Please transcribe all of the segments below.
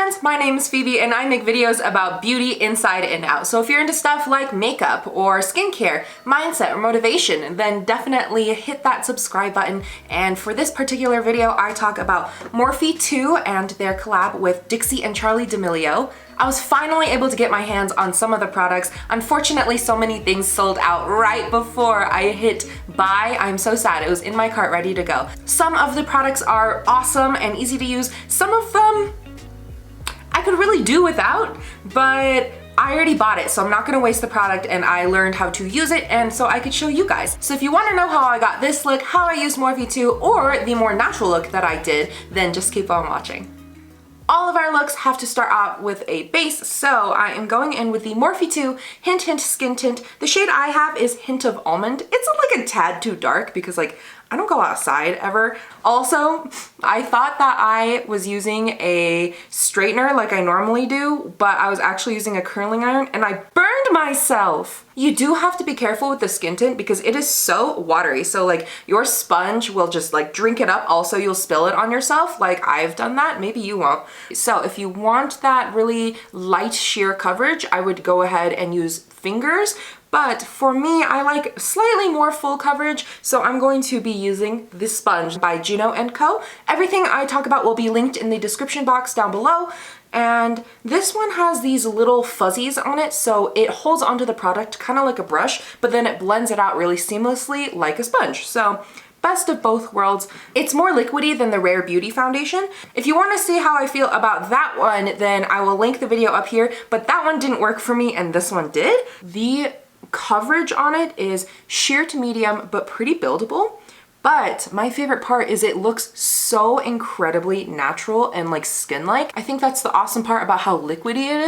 friends, my name is Phoebe and I make videos about beauty inside and out. So if you're into stuff like makeup or skincare, mindset, or motivation, then definitely hit that subscribe button. And for this particular video, I talk about Morphe 2 and their collab with Dixie and Charli D'Amelio. I was finally able to get my hands on some of the products. Unfortunately, so many things sold out right before I hit buy. I'm so sad. It was in my cart ready to go. Some of the products are awesome and easy to use. Some of them I could really do without, but I already bought it, so I'm not gonna waste the product, and I learned how to use it, and so I could show you guys. So if you wanna know how I got this look, how I used Morphe 2, or the more natural look that I did, then just keep on watching. All of our looks have to start off with a base, so I am going in with the Morphe 2 Hint Hint Skin Tint. The shade I have is Hint of Almond. It's like a tad too dark because like I don't go outside ever. Also, I thought that I was using a straightener like I normally do, but I was actually using a curling iron and I burned myself. You do have to be careful with the skin tint because it is so watery. So like your sponge will just like drink it up. Also, you'll spill it on yourself. Like I've done that, maybe you won't. So if you want that really light sheer coverage, I would go ahead and use fingers. But for me, I like slightly more full coverage, so I'm going to be using this sponge by Juno & Co. Everything I talk about will be linked in the description box down below. And this one has these little fuzzies on it, so it holds onto the product kind of like a brush, but then it blends it out really seamlessly like a sponge. So best of both worlds. It's more liquidy than the Rare Beauty foundation. If you want to see how I feel about that one, then I will link the video up here, but that one didn't work for me and this one did. The coverage on it is sheer to medium, but pretty buildable. But my favorite part is it looks so incredibly natural and like skin-like. I think that's the awesome part about how liquidy it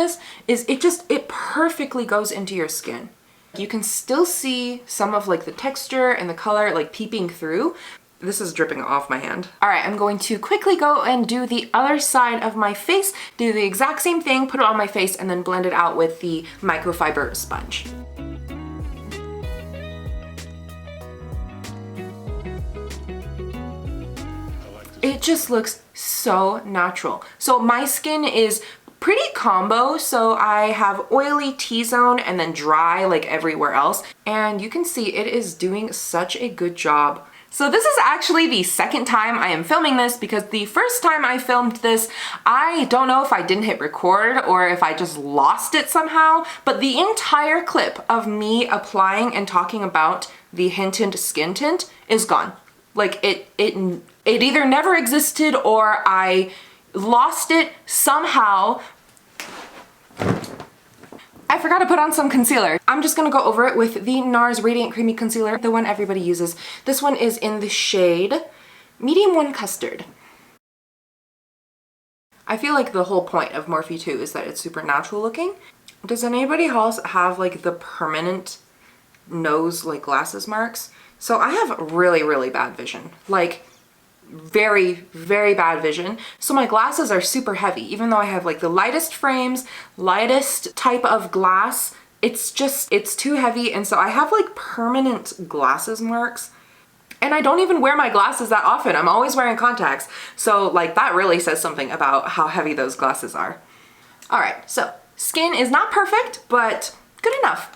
is it perfectly goes into your skin. You can still see some of like the texture and the color like peeping through. This is dripping off my hand. All right, I'm going to quickly go and do the other side of my face, do the exact same thing, put it on my face, and then blend it out with the microfiber sponge. It just looks so natural. So my skin is pretty combo, so I have oily T-zone and then dry like everywhere else. And you can see it is doing such a good job. So this is actually the second time I am filming this because the first time I filmed this, I don't know if I didn't hit record or if I just lost it somehow, but the entire clip of me applying and talking about the Hint Hint Skin Tint is gone. Like it either never existed or I lost it somehow. I forgot to put on some concealer. I'm just gonna go over it with the Nars Radiant Creamy Concealer, the one everybody uses. This one is in the shade Medium 1 Custard. I feel like the whole point of Morphe 2 is that it's super natural looking. Does anybody else have like the permanent nose like glasses marks? So I have really, really bad vision. Like very, very bad vision. So my glasses are super heavy, even though I have like the lightest frames, lightest type of glass. It's too heavy. And so I have like permanent glasses marks. And I don't even wear my glasses that often. I'm always wearing contacts. So like that really says something about how heavy those glasses are. All right, so skin is not perfect, but good enough.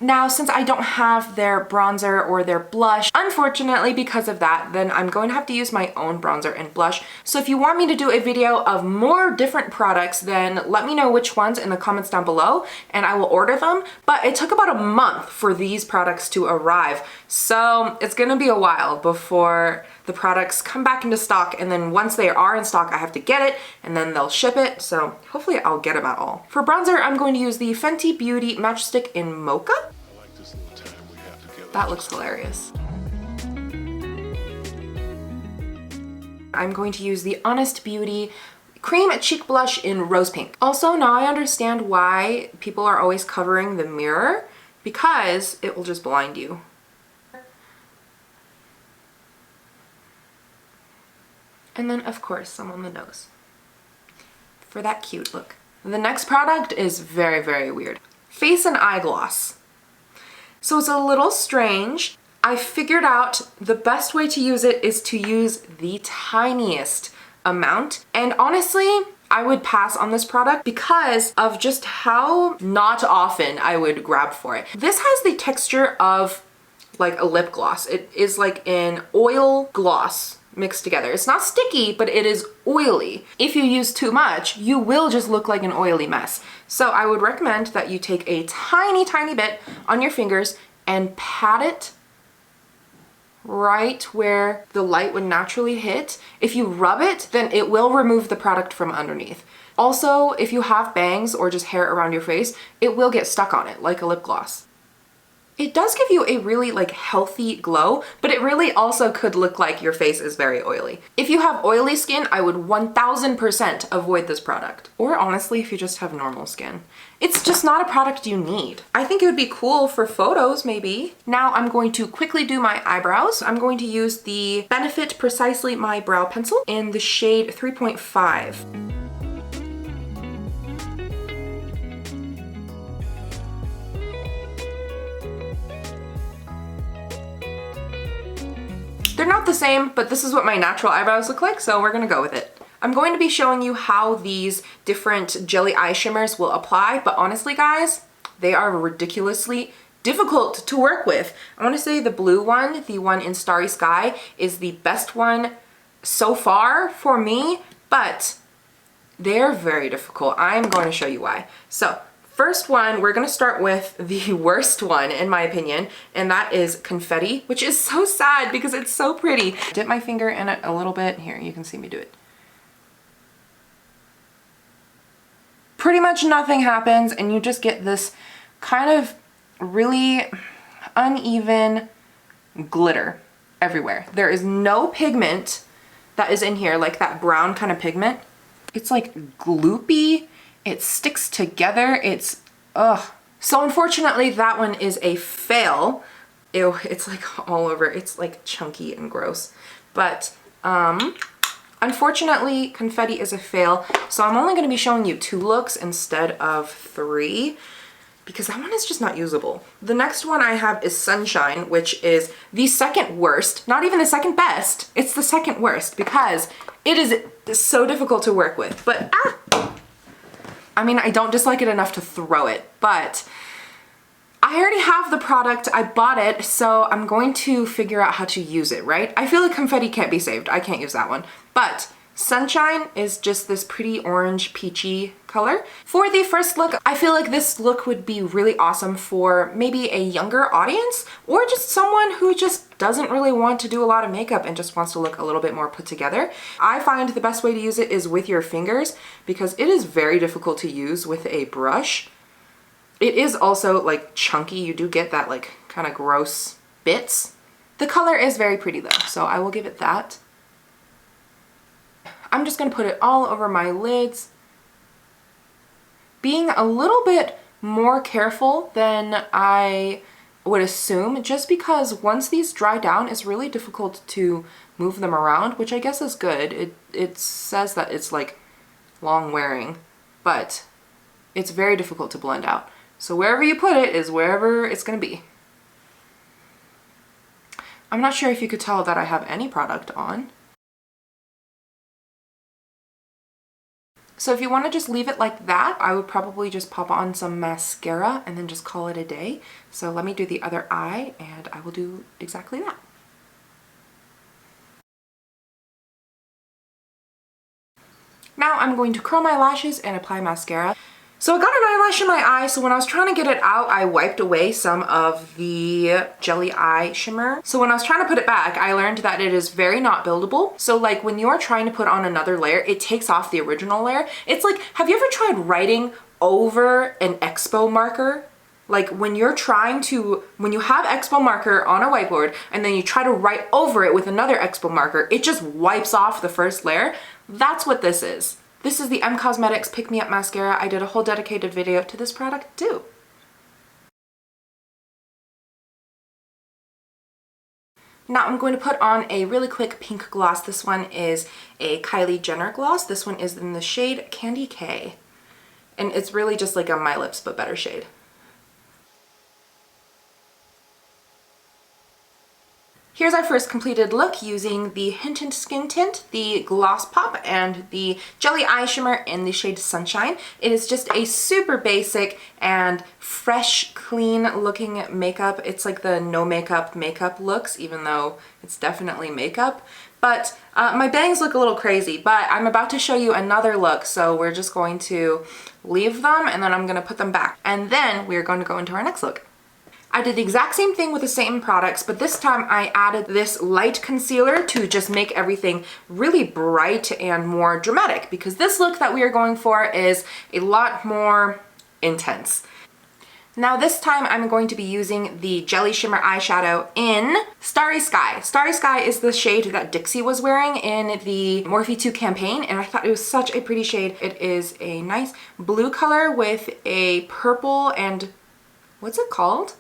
Now, since I don't have their bronzer or their blush, unfortunately because of that, then I'm going to have to use my own bronzer and blush. So if you want me to do a video of more different products, then let me know which ones in the comments down below and I will order them. But it took about a month for these products to arrive. So it's gonna be a while before the products come back into stock, and then once they are in stock, I have to get it and then they'll ship it. So hopefully I'll get them at all. For bronzer, I'm going to use the Fenty Beauty Matchstick in Mocha. That looks hilarious. I'm going to use the Honest Beauty Cream Cheek Blush in Rose Pink. Also, now I understand why people are always covering the mirror, because it will just blind you. And then, of course, some on the nose for that cute look. The next product is very, very weird. Face and Eye Gloss. So it's a little strange. I figured out the best way to use it is to use the tiniest amount. And honestly, I would pass on this product because of just how not often I would grab for it. This has the texture of like a lip gloss. It is like an oil gloss mixed together. It's not sticky, but it is oily. If you use too much, you will just look like an oily mess. So I would recommend that you take a tiny, tiny bit on your fingers and pat it right where the light would naturally hit. If you rub it, then it will remove the product from underneath. Also, if you have bangs or just hair around your face, it will get stuck on it like a lip gloss. It does give you a really like healthy glow, but it really also could look like your face is very oily. If you have oily skin, I would 1000% avoid this product. Or honestly, if you just have normal skin. It's just not a product you need. I think it would be cool for photos maybe. Now I'm going to quickly do my eyebrows. I'm going to use the Benefit Precisely My Brow Pencil in the shade 3.5. They're not the same, but this is what my natural eyebrows look like, so we're gonna go with it. I'm going to be showing you how these different jelly eye shimmers will apply, but honestly guys, they are ridiculously difficult to work with. I want to say the blue one, the one in Starry Sky, is the best one so far for me, but they're very difficult. I'm going to show you why. So first one, we're gonna start with the worst one in my opinion, and that is Confetti, which is so sad because it's so pretty. Dip my finger in it a little bit. Here, you can see me do it. Pretty much nothing happens and you just get this kind of really uneven glitter everywhere. There is no pigment that is in here, like that brown kind of pigment. It's like gloopy. It sticks together. It's, ugh. So unfortunately that one is a fail. Ew, it's like all over. It's like chunky and gross. But unfortunately Confetti is a fail. So I'm only gonna be showing you 2 looks instead of 3 because that one is just not usable. The next one I have is Sunshine, which is the second worst, not even the second best. It's the second worst because it is so difficult to work with. But I mean, I don't dislike it enough to throw it, but I already have the product, I bought it, so I'm going to figure out how to use it, right? I feel like Confetti can't be saved. I can't use that one. But Sunshine is just this pretty orange peachy color. For the first look, I feel like this look would be really awesome for maybe a younger audience or just someone who just doesn't really want to do a lot of makeup and just wants to look a little bit more put together. I find the best way to use it is with your fingers because it is very difficult to use with a brush. It is also like chunky. You do get that like kind of gross bits. The color is very pretty though, so I will give it that. I'm just gonna put it all over my lids, being a little bit more careful than I would assume, just because once these dry down, it's really difficult to move them around, which I guess is good. It says that it's like long wearing, but it's very difficult to blend out. So wherever you put it is wherever it's gonna be. I'm not sure if you could tell that I have any product on. So if you want to just leave it like that, I would probably just pop on some mascara and then just call it a day. So let me do the other eye and I will do exactly that. Now I'm going to curl my lashes and apply mascara. So I got an eyelash in my eye, so when I was trying to get it out, I wiped away some of the jelly eye shimmer. So when I was trying to put it back, I learned that it is very not buildable. So like when you're trying to put on another layer, it takes off the original layer. It's like, have you ever tried writing over an expo marker? Like when you're trying to, when you have expo marker on a whiteboard and then you try to write over it with another expo marker, it just wipes off the first layer. That's what this is. This is the M Cosmetics Pick Me Up Mascara. I did a whole dedicated video to this product too. Now I'm going to put on a really quick pink gloss. This one is a Kylie Jenner gloss. This one is in the shade Candy K. And it's really just like a My Lips but better shade. Here's our first completed look using the Hint Skin Tint, the Gloss Pop, and the Jelly Eye Shimmer in the shade Sunshine. It is just a super basic and fresh, clean looking makeup. It's like the no makeup looks, even though it's definitely makeup. But my bangs look a little crazy, but I'm about to show you another look, so we're just going to leave them and then I'm gonna put them back. And then we're going to go into our next look. I did the exact same thing with the same products, but this time I added this light concealer to just make everything really bright and more dramatic, because this look that we are going for is a lot more intense. Now this time I'm going to be using the Jelly Shimmer eyeshadow in Starry Sky. Starry Sky is the shade that Dixie was wearing in the Morphe 2 campaign, and I thought it was such a pretty shade. It is a nice blue color with a purple and, what's it called?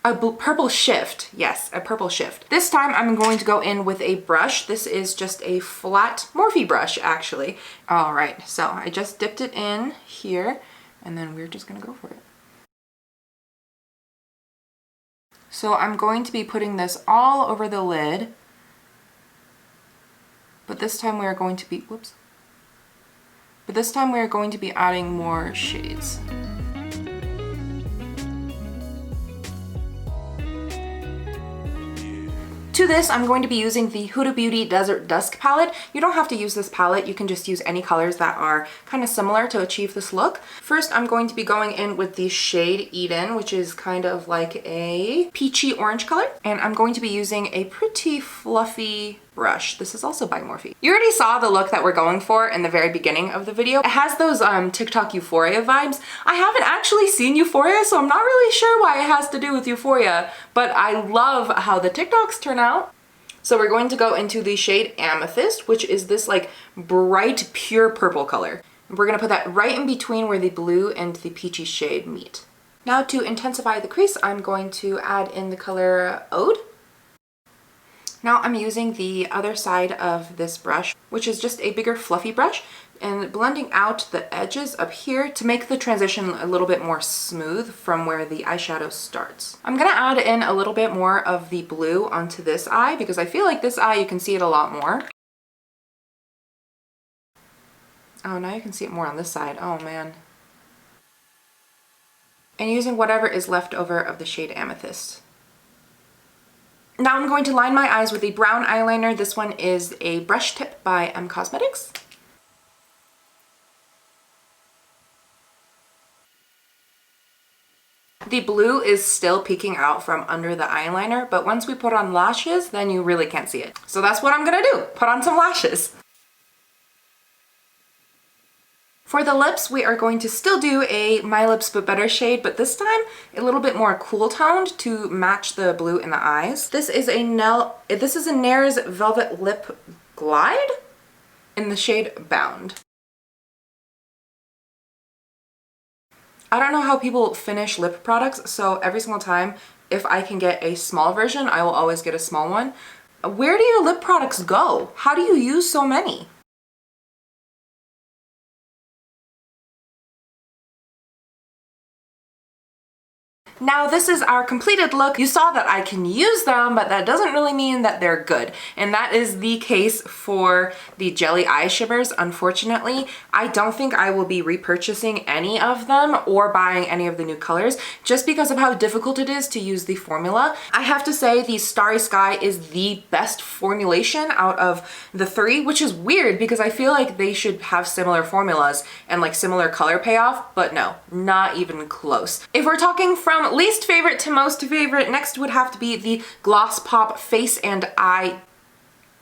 A purple shift. Yes, a purple shift. This time I'm going to go in with a brush. This is just a flat Morphe brush, actually. All right, so I just dipped it in here, and then we're just gonna go for it. So I'm going to be putting this all over the lid, but this time we are going to be, whoops. But this time we are going to be adding more shades. To this, I'm going to be using the Huda Beauty Desert Dusk palette. You don't have to use this palette, you can just use any colors that are kind of similar to achieve this look. First, I'm going to be going in with the shade Eden, which is kind of like a peachy orange color. And I'm going to be using a pretty fluffy brush. This is also by Morphe. You already saw the look that we're going for in the very beginning of the video. It has those TikTok Euphoria vibes. I haven't actually seen Euphoria, so I'm not really sure why it has to do with Euphoria, but I love how the TikToks turn out. So we're going to go into the shade Amethyst, which is this like bright, pure purple color. We're gonna put that right in between where the blue and the peachy shade meet. Now to intensify the crease, I'm going to add in the color Ode. Now I'm using the other side of this brush, which is just a bigger fluffy brush, and blending out the edges up here to make the transition a little bit more smooth from where the eyeshadow starts. I'm gonna add in a little bit more of the blue onto this eye because I feel like this eye you can see it a lot more. Oh, now you can see it more on this side. Oh man. And using whatever is left over of the shade Amethyst. Now I'm going to line my eyes with a brown eyeliner. This one is a brush tip by M Cosmetics. The blue is still peeking out from under the eyeliner, but once we put on lashes, then you really can't see it. So that's what I'm gonna do, put on some lashes. For the lips, we are going to still do a My Lips But Better shade, but this time a little bit more cool toned to match the blue in the eyes. This is a Nars Velvet Lip Glide in the shade Bound. I don't know how people finish lip products, so every single time, if I can get a small version, I will always get a small one. Where do your lip products go? How do you use so many? Now this is our completed look. You saw that I can use them, but that doesn't really mean that they're good. And that is the case for the Jelly Eye Shimmers, unfortunately. I don't think I will be repurchasing any of them or buying any of the new colors just because of how difficult it is to use the formula. I have to say the Starry Sky is the best formulation out of the three, which is weird because I feel like they should have similar formulas and like similar color payoff, but no, not even close. If we're talking from least favorite to most favorite, next would have to be the Gloss Pop Face and Eye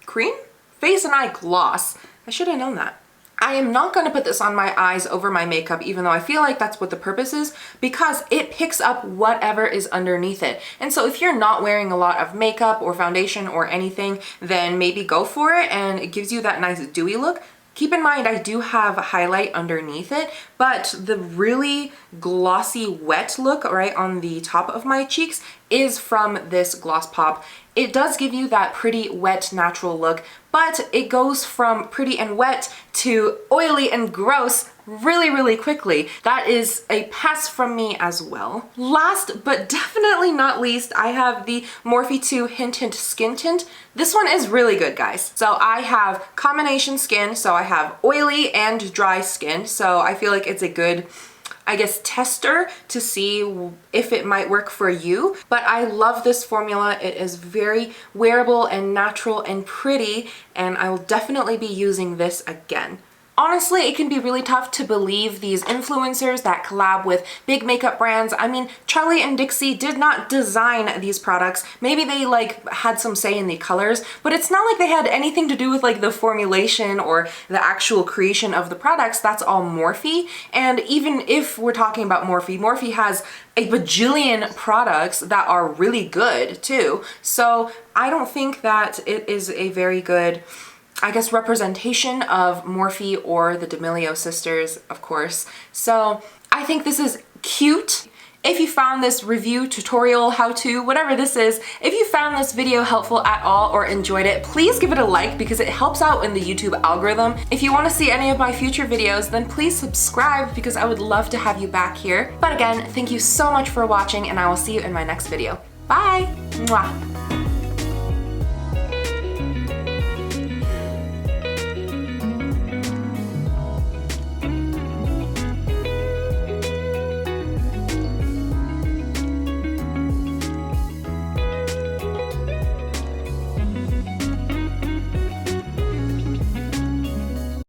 Cream? Face and Eye Gloss. I should have known that. I am not going to put this on my eyes over my makeup, even though I feel like that's what the purpose is, because it picks up whatever is underneath it. And so if you're not wearing a lot of makeup or foundation or anything, then maybe go for it, and it gives you that nice dewy look. Keep in mind, I do have a highlight underneath it, but the really glossy wet look right on the top of my cheeks is from this Gloss Pop. It does give you that pretty wet natural look, but it goes from pretty and wet to oily and gross really quickly. That is a pass from me as well. Last but definitely not least, I have the Morphe 2 Hint Hint Skin Tint. This one is really good, guys. So I have combination skin, so I have oily and dry skin, so I feel like it's a good, I guess, tester to see if it might work for you. But I love this formula. It is very wearable and natural and pretty, and I will definitely be using this again. Honestly, it can be really tough to believe these influencers that collab with big makeup brands. I mean, Charli and Dixie did not design these products. Maybe they like had some say in the colors, but it's not like they had anything to do with like the formulation or the actual creation of the products. That's all Morphe. And even if we're talking about Morphe, Morphe has a bajillion products that are really good too. So I don't think that it is a very good, I guess, representation of Morphe or the D'Amelio sisters, of course. So I think this is cute. If you found this review, tutorial, how-to, whatever this is, if you found this video helpful at all or enjoyed it, please give it a like because it helps out in the YouTube algorithm. If you want to see any of my future videos, then please subscribe because I would love to have you back here. But again, thank you so much for watching, and I will see you in my next video. Bye! Mwah.